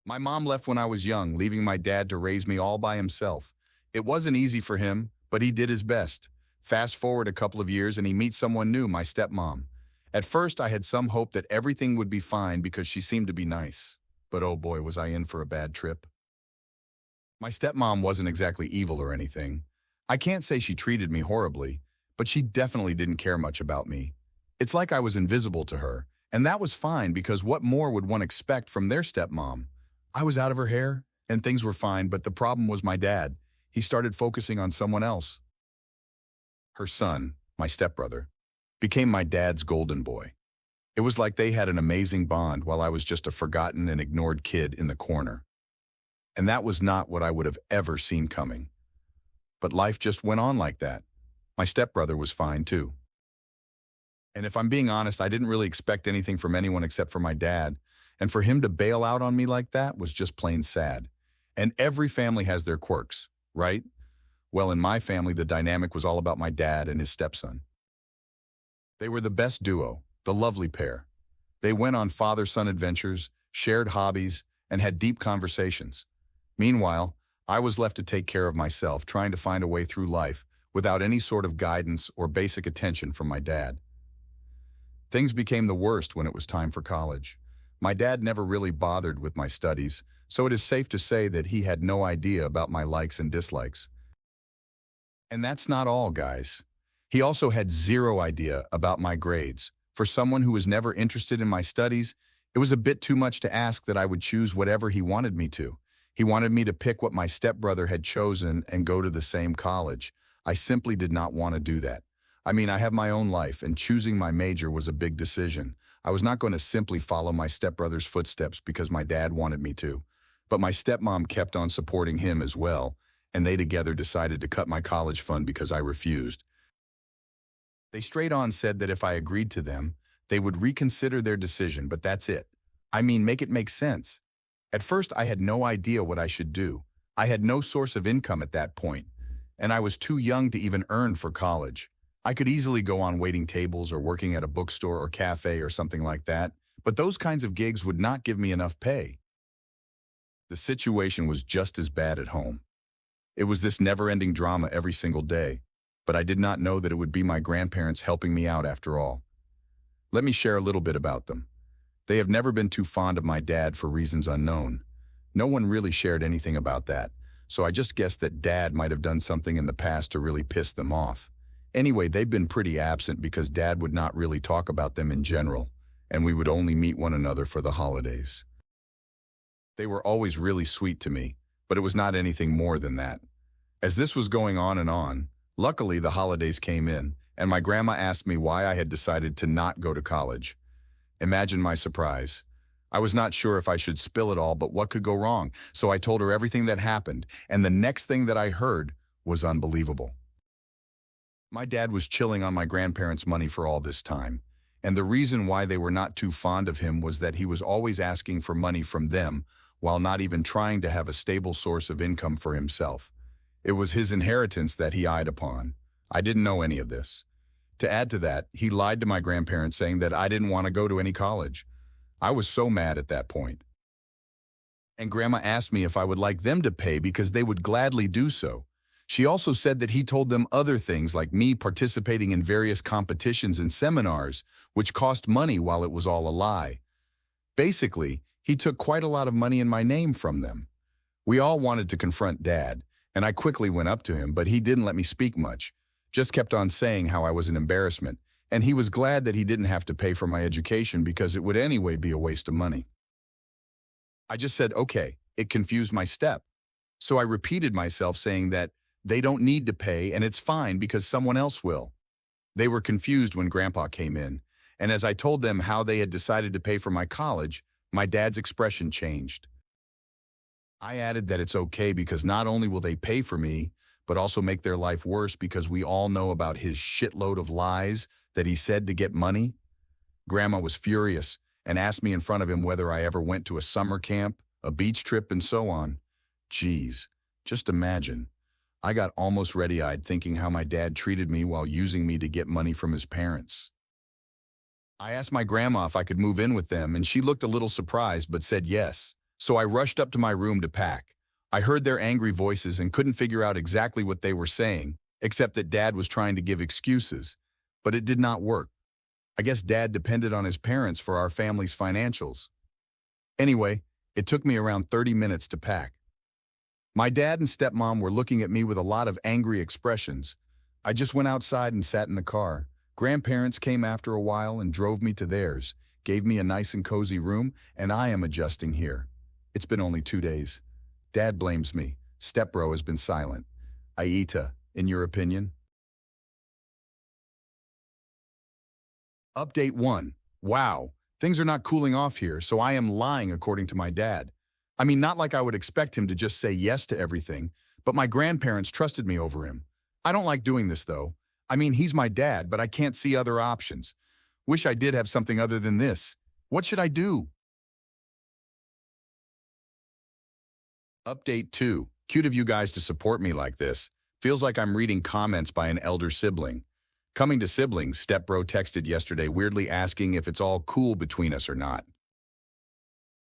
My mom left when I was young, leaving my dad to raise me all by himself. It wasn't easy for him, but he did his best. Fast forward a couple of years and he meets someone new, my stepmom. At first, I had some hope that everything would be fine because she seemed to be nice. But oh boy, was I in for a bad trip. My stepmom wasn't exactly evil or anything. I can't say she treated me horribly, but she definitely didn't care much about me. It's like I was invisible to her, and that was fine because what more would one expect from their stepmom? I was out of her hair, and things were fine, but the problem was my dad. He started focusing on someone else. Her son, my stepbrother, became my dad's golden boy. It was like they had an amazing bond while I was just a forgotten and ignored kid in the corner. And that was not what I would have ever seen coming. But life just went on like that. My stepbrother was fine too. And if I'm being honest, I didn't really expect anything from anyone except for my dad. And for him to bail out on me like that was just plain sad. And every family has their quirks, right? Well, in my family, the dynamic was all about my dad and his stepson. They were the best duo, the lovely pair. They went on father-son adventures, shared hobbies, and had deep conversations. Meanwhile, I was left to take care of myself, trying to find a way through life without any sort of guidance or basic attention from my dad. Things became the worst when it was time for college. My dad never really bothered with my studies, so it is safe to say that he had no idea about my likes and dislikes. And that's not all, guys. He also had zero idea about my grades. For someone who was never interested in my studies, it was a bit too much to ask that I would choose whatever he wanted me to. He wanted me to pick what my stepbrother had chosen and go to the same college. I simply did not want to do that. I mean, I have my own life, and choosing my major was a big decision. I was not going to simply follow my stepbrother's footsteps because my dad wanted me to. But my stepmom kept on supporting him as well, and they together decided to cut my college fund because I refused. They straight on said that if I agreed to them, they would reconsider their decision, but that's it. I mean, make it make sense. At first, I had no idea what I should do. I had no source of income at that point, and I was too young to even earn for college. I could easily go on waiting tables or working at a bookstore or cafe or something like that, but those kinds of gigs would not give me enough pay. The situation was just as bad at home. It was this never-ending drama every single day, but I did not know that it would be my grandparents helping me out after all. Let me share a little bit about them. They have never been too fond of my dad for reasons unknown. No one really shared anything about that, so I just guessed that Dad might have done something in the past to really piss them off. Anyway, they've been pretty absent because Dad would not really talk about them in general, and we would only meet one another for the holidays. They were always really sweet to me, but it was not anything more than that. As this was going on and on, luckily the holidays came in, and my grandma asked me why I had decided to not go to college. Imagine my surprise. I was not sure if I should spill it all, but what could go wrong? So I told her everything that happened, and the next thing that I heard was unbelievable. My dad was chilling on my grandparents' money for all this time, and the reason why they were not too fond of him was that he was always asking for money from them while not even trying to have a stable source of income for himself. It was his inheritance that he eyed upon. I didn't know any of this. To add to that, he lied to my grandparents saying that I didn't want to go to any college. I was so mad at that point. And Grandma asked me if I would like them to pay because they would gladly do so. She also said that he told them other things like me participating in various competitions and seminars, which cost money while it was all a lie. Basically, he took quite a lot of money in my name from them. We all wanted to confront Dad, and I quickly went up to him, but he didn't let me speak much. Just kept on saying how I was an embarrassment, and he was glad that he didn't have to pay for my education because it would anyway be a waste of money. I just said, okay, it confused my step. So I repeated myself saying that they don't need to pay and it's fine because someone else will. They were confused when Grandpa came in, and as I told them how they had decided to pay for my college, my dad's expression changed. I added that it's okay because not only will they pay for me, but also make their life worse because we all know about his shitload of lies that he said to get money. Grandma was furious and asked me in front of him whether I ever went to a summer camp, a beach trip, and so on. Geez, just imagine. I got almost ready-eyed thinking how my dad treated me while using me to get money from his parents. I asked my grandma if I could move in with them, and she looked a little surprised but said yes. So I rushed up to my room to pack. I heard their angry voices and couldn't figure out exactly what they were saying, except that Dad was trying to give excuses. But it did not work. I guess Dad depended on his parents for our family's financials. Anyway, it took me around 30 minutes to pack. My dad and stepmom were looking at me with a lot of angry expressions. I just went outside and sat in the car. Grandparents came after a while and drove me to theirs, gave me a nice and cozy room, and I am adjusting here. It's been only 2 days. Dad blames me. Stepbro has been silent. Aita, in your opinion? Update 1. Wow, things are not cooling off here, so I am lying according to my dad. I mean, not like I would expect him to just say yes to everything, but my grandparents trusted me over him. I don't like doing this, though. I mean, he's my dad, but I can't see other options. Wish I did have something other than this. What should I do? Update 2. Cute of you guys to support me like this. Feels like I'm reading comments by an elder sibling. Coming to siblings, Stepbro texted yesterday weirdly asking if it's all cool between us or not.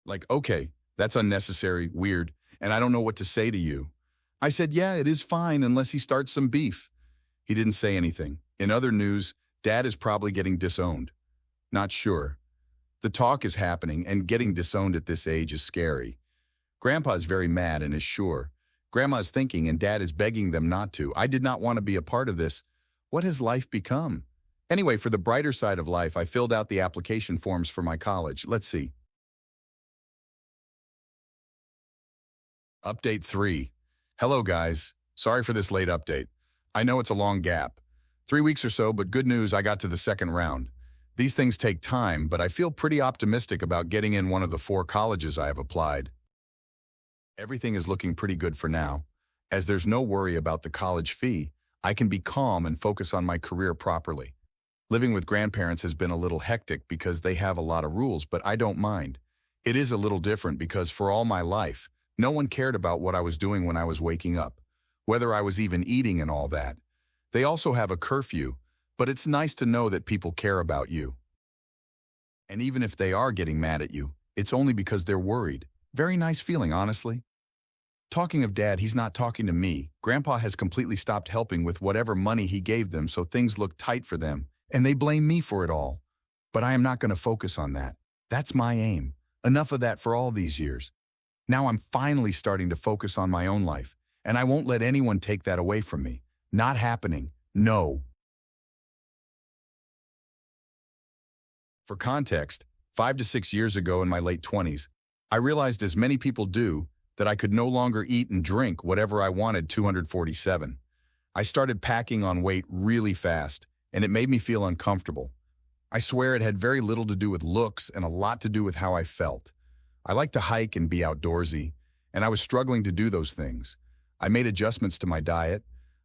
Like, okay, that's unnecessary, weird, and I don't know what to say to you. I said, yeah, it is fine unless he starts some beef. He didn't say anything. In other news, Dad is probably getting disowned. Not sure. The talk is happening, and getting disowned at this age is scary. Grandpa is very mad and is sure. Grandma is thinking and Dad is begging them not to. I did not want to be a part of this. What has life become? Anyway, for the brighter side of life, I filled out the application forms for my college. Let's see. Update 3. Hello, guys. Sorry for this late update. I know it's a long gap. 3 weeks or so, but good news, I got to the second round. These things take time, but I feel pretty optimistic about getting in one of the 4 colleges I have applied. Everything is looking pretty good for now. As there's no worry about the college fee, I can be calm and focus on my career properly. Living with grandparents has been a little hectic because they have a lot of rules, but I don't mind. It is a little different because for all my life, no one cared about what I was doing when I was waking up, whether I was even eating and all that. They also have a curfew, but it's nice to know that people care about you. And even if they are getting mad at you, it's only because they're worried. Very nice feeling, honestly. Talking of Dad, he's not talking to me. Grandpa has completely stopped helping with whatever money he gave them, so things look tight for them, and they blame me for it all. But I am not going to focus on that. That's my aim. Enough of that for all these years. Now I'm finally starting to focus on my own life, and I won't let anyone take that away from me. Not happening. No. For context, 5 to 6 years ago in my late 20s, I realized, as many people do, that I could no longer eat and drink whatever I wanted 247. I started packing on weight really fast, and it made me feel uncomfortable. I swear it had very little to do with looks and a lot to do with how I felt. I like to hike and be outdoorsy, and I was struggling to do those things. I made adjustments to my diet.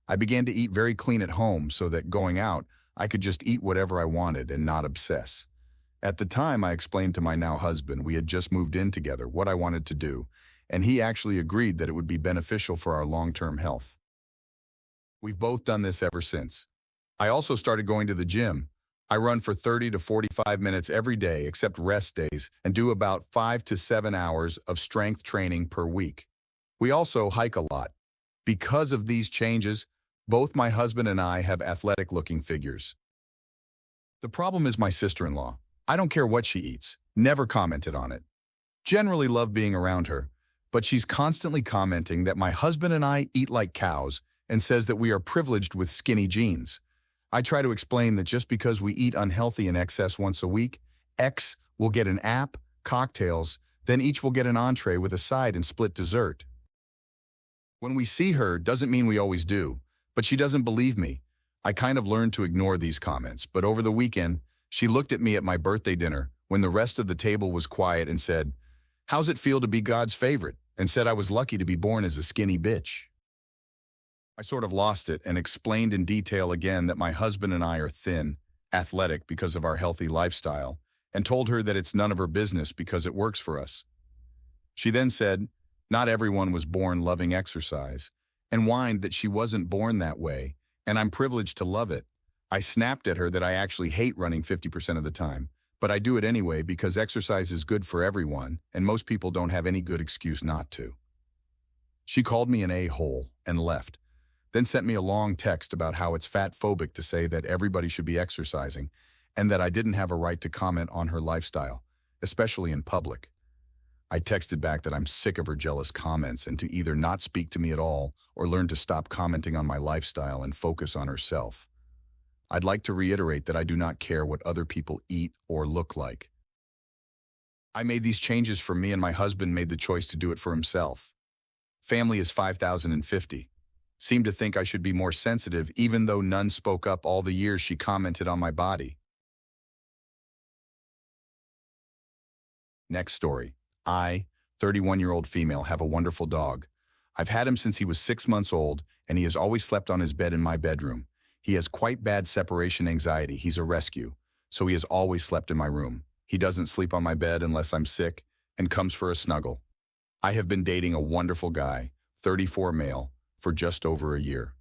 I began to eat very clean at home so that going out, I could just eat whatever I wanted and not obsess. At the time, I explained to my now husband, we had just moved in together, what I wanted to do, and he actually agreed that it would be beneficial for our long-term health. We've both done this ever since. I also started going to the gym. I run for 30 to 45 minutes every day except rest days and do about 5 to 7 hours of strength training per week. We also hike a lot. Because of these changes, both my husband and I have athletic-looking figures. The problem is my sister-in-law. I don't care what she eats, never commented on it. Generally love being around her, but she's constantly commenting that my husband and I eat like cows and says that we are privileged with skinny jeans. I try to explain that just because we eat unhealthy in excess once a week, X will get an app, cocktails, then each will get an entree with a side and split dessert. When we see her, doesn't mean we always do, but she doesn't believe me. I kind of learned to ignore these comments, but over the weekend, she looked at me at my birthday dinner when the rest of the table was quiet and said, "How's it feel to be God's favorite?" and said I was lucky to be born as a skinny bitch. I sort of lost it and explained in detail again that my husband and I are thin, athletic because of our healthy lifestyle, and told her that it's none of her business because it works for us. She then said, not everyone was born loving exercise, and whined that she wasn't born that way, and I'm privileged to love it. I snapped at her that I actually hate running 50% of the time, But I do it anyway because exercise is good for everyone, and most people don't have any good excuse not to. She called me an a-hole and left, then sent me a long text about how it's fat-phobic to say that everybody should be exercising and that I didn't have a right to comment on her lifestyle, especially in public. I texted back that I'm sick of her jealous comments and to either not speak to me at all or learn to stop commenting on my lifestyle and focus on herself. I'd like to reiterate that I do not care what other people eat or look like. I made these changes for me and my husband made the choice to do it for himself. Family is 5,050. Seemed to think I should be more sensitive even though none spoke up all the years she commented on my body. Next story. I, 31-year-old female, have a wonderful dog. I've had him since he was 6 months old, and he has always slept on his bed in my bedroom. He has quite bad separation anxiety. He's a rescue, so he has always slept in my room. He doesn't sleep on my bed unless I'm sick and comes for a snuggle. I have been dating a wonderful guy, 34 male, for just over a year.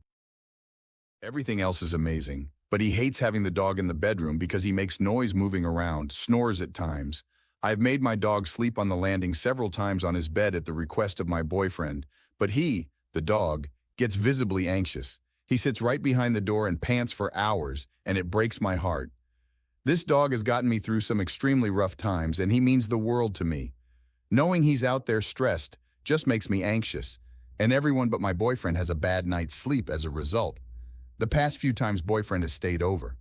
Everything else is amazing, but he hates having the dog in the bedroom because he makes noise moving around, snores at times. I've made my dog sleep on the landing several times on his bed at the request of my boyfriend, but he, the dog, gets visibly anxious. He sits right behind the door and pants for hours, and it breaks my heart. This dog has gotten me through some extremely rough times, and he means the world to me. Knowing he's out there stressed just makes me anxious, and everyone but my boyfriend has a bad night's sleep as a result. The past few times boyfriend has stayed over.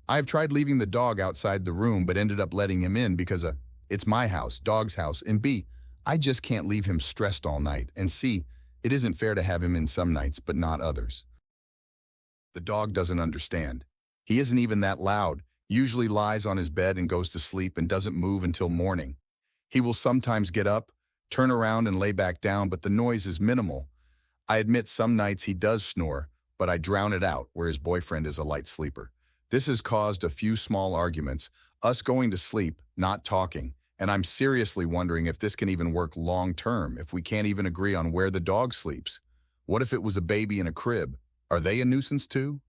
I have tried leaving the dog outside the room but ended up letting him in because it's my house, dog's house, and B, I just can't leave him stressed all night, and C, it isn't fair to have him in some nights but not others. The dog doesn't understand. He isn't even that loud, usually lies on his bed and goes to sleep and doesn't move until morning. He will sometimes get up, turn around and lay back down, but the noise is minimal. I admit some nights he does snore, but I drown it out where his boyfriend is a light sleeper. This has caused a few small arguments, us going to sleep, not talking, and I'm seriously wondering if this can even work long-term if we can't even agree on where the dog sleeps. What if it was a baby in a crib? Are they a nuisance too?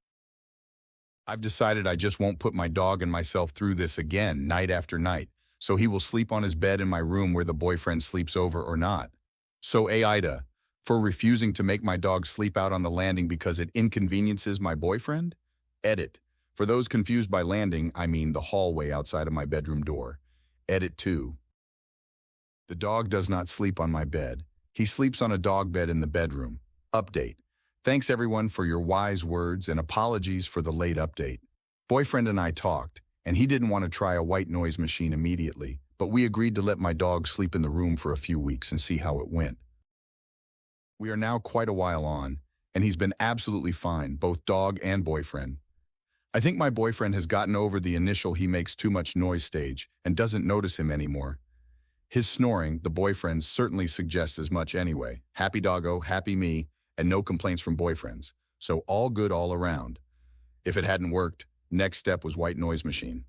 I've decided I just won't put my dog and myself through this again night after night, so he will sleep on his bed in my room where the boyfriend sleeps over or not. So Aida, for refusing to make my dog sleep out on the landing because it inconveniences my boyfriend? Edit. For those confused by landing, I mean the hallway outside of my bedroom door. Edit 2. The dog does not sleep on my bed. He sleeps on a dog bed in the bedroom. Update. Thanks everyone for your wise words and apologies for the late update. Boyfriend and I talked, and he didn't want to try a white noise machine immediately, but we agreed to let my dog sleep in the room for a few weeks and see how it went. We are now quite a while on, and he's been absolutely fine, both dog and boyfriend. I think my boyfriend has gotten over the initial he makes too much noise stage and doesn't notice him anymore. His snoring, the boyfriend, certainly suggests as much anyway. Happy doggo, happy me, and no complaints from boyfriends. So all good all around. If it hadn't worked, next step was white noise machine.